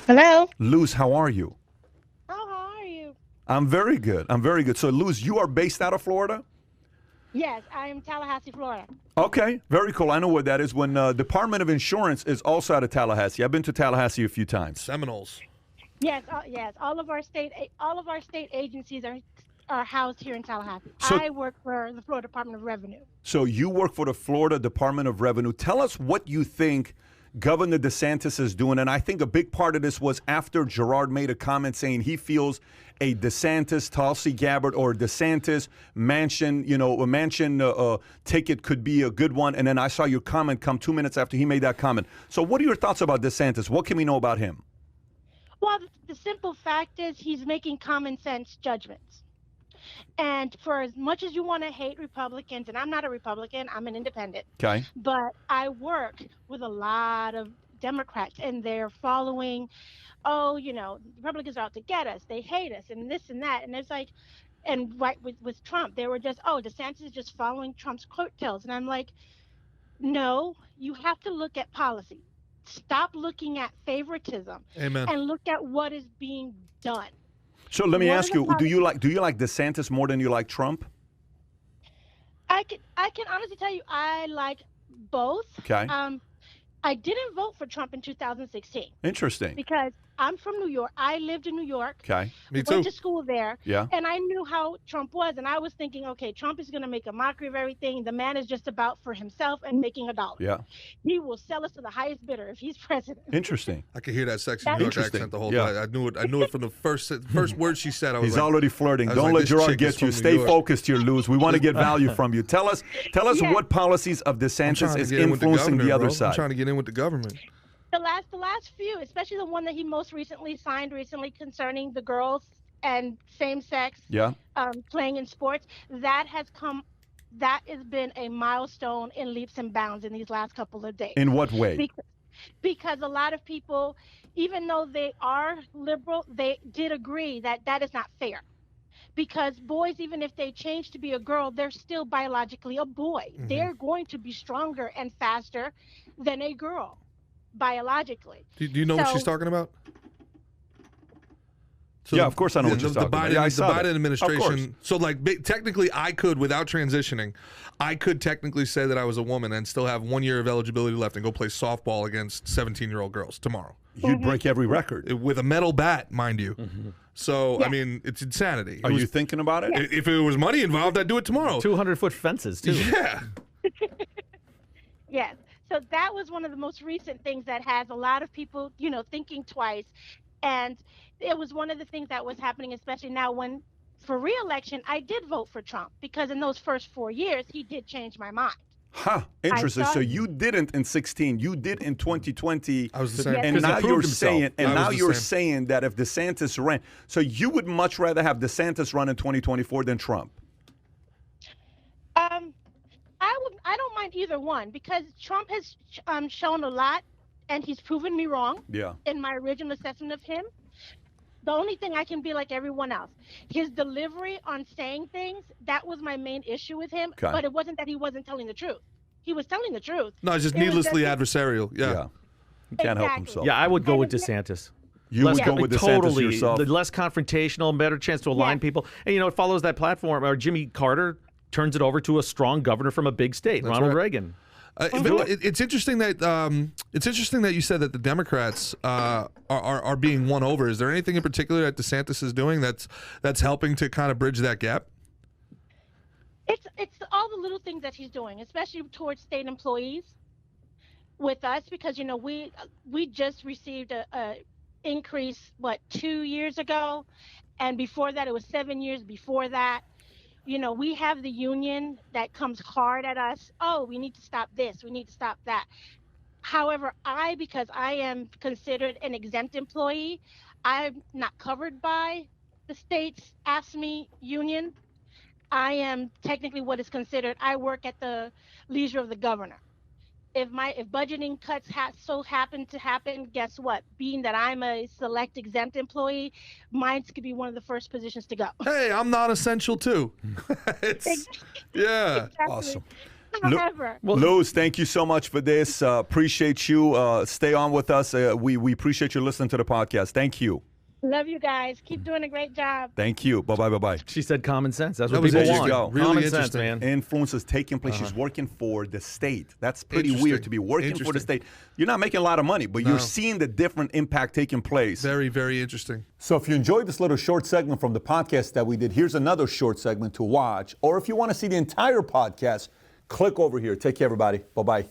Hello. Luz, how are you? Oh, how are you? I'm very good. I'm very good. So, Luz, you are based out of Florida? Yes, I am Tallahassee, Florida. Okay, very cool. I know where that is. When Department of Insurance is also out of Tallahassee. I've been to Tallahassee a few times. Seminoles. Yes, yes. All of our state agencies are housed here in Tallahassee. So- I work for the Florida Department of Revenue. So you work for the Florida Department of Revenue. Tell us what you think Governor DeSantis is doing. And I think a big part of this was after Gerard made a comment saying he feels a DeSantis, Tulsi Gabbard, or DeSantis mansion, a mansion ticket could be a good one. And then I saw your comment come 2 minutes after he made that comment. So what are your thoughts about DeSantis? What can we know about him? Well, the simple fact is he's making common sense judgments. And for as much as you want to hate Republicans, and I'm not a Republican, I'm an independent. Okay. But I work with a lot of Democrats, and they're following, Republicans are out to get us. They hate us, and this and that. And it's like, and right with Trump, they were just, DeSantis is just following Trump's coattails. And I'm like, no, you have to look at policy. Stop looking at favoritism. Amen. And look at what is being done. So let me ask you, do you like DeSantis more than you like Trump? I can honestly tell you I like both. Okay. I didn't vote for Trump in 2016 Interesting. because I'm from New York. I lived in New York. Okay. Me too. Went to school there. Yeah. And I knew how Trump was. And I was thinking, okay, Trump is going to make a mockery of everything. The man is just about for himself and making a dollar. Yeah. He will sell us to the highest bidder if he's president. Interesting. I could hear that sexy That's New York interesting. accent the whole Yeah. time. I knew it from the first word she said. I was He's like, already flirting. I was Don't like, let this Gerard chick is get you. from New Stay York. focused here, Luz. We want to get value from you. Tell us Yeah. what policies of I'm DeSantis trying to is get in with the influencing governor, the other bro. I'm side. trying to get in with the government. The last few, especially the one that he most recently signed concerning the girls and same sex Yeah. playing in sports, that has been a milestone in leaps and bounds in these last couple of days. In what way? Because a lot of people, even though they are liberal, they did agree that that is not fair. Because boys, even if they change to be a girl, they're still biologically a boy. Mm-hmm. They're going to be stronger and faster than a girl, biologically. Do you know what So- she's talking about? So Yeah, of course I know what she's talking about. Yeah, I The saw that. Biden Of course. administration. So, like, technically, I could, without transitioning, I could technically say that I was a woman and still have 1 year of eligibility left and go play softball against 17-year-old girls tomorrow You'd break every record. with a metal bat, mind you. So, Yeah. I mean, it's insanity. Are you thinking about it? If it was money involved, I'd do it tomorrow. 200-foot fences, too. Yeah. Yes. So that was one of the most recent things that has a lot of people, thinking twice. And it was one of the things that was happening, especially now when for re-election, I did vote for Trump because in those first 4 years, he did change my mind. Huh. Interesting. thought- So you didn't in 16. You did in 2020. I was the same. Yes. And Because he now proved you're himself. saying, I was the same. saying that if DeSantis ran, so you would much rather have DeSantis run in 2024 than Trump. I don't mind either one because Trump has shown a lot and he's proven me wrong Yeah. in my original assessment of him. The only thing I can be like everyone else. His delivery on saying things, that was my main issue with him. Okay. But it wasn't that he wasn't telling the truth. He was telling the truth. No, it's just It was needlessly just- adversarial. Yeah. Yeah. He can't help Exactly. himself. Yeah, I would go And with it's- DeSantis. You would Less- go with DeSantis totally, yourself. the less confrontational, better chance to align Yeah. people. And, it follows that platform. Or Jimmy Carter turns it over to a strong governor from a big state, Ronald right. Reagan. But it's interesting that you said that the Democrats are being won over. Is there anything in particular that DeSantis is doing that's helping to kind of bridge that gap? It's all the little things that he's doing, especially towards state employees with us, because we just received a increase 2 years ago, and before that it was 7 years before that. We have the union that comes hard at us. Oh, we need to stop this. We need to stop that. However, because I am considered an exempt employee, I'm not covered by the state's AFSCME union. I am technically what is considered, I work at the leisure of the governor. If budgeting cuts happen to happen, guess what? Being that I'm a select exempt employee, mine could be one of the first positions to go. Hey, I'm not essential too. Yeah. Exactly. Awesome. Ever. Luz, thank you so much for this. Appreciate you. Stay on with us. We appreciate you listening to the podcast. Thank you. Love you guys. Keep doing a great job. Thank you. Bye-bye. She said common sense. That's That what was people interesting. want. Really Common sense, interesting. man. Influence is taking place. She's working for the state. That's pretty Interesting. weird to be working for the Interesting. state. You're not making a lot of money, but No. you're seeing the different impact taking place. Very, very interesting. So if you enjoyed this little short segment from the podcast that we did, here's another short segment to watch. Or if you want to see the entire podcast, click over here. Take care, everybody. Bye-bye.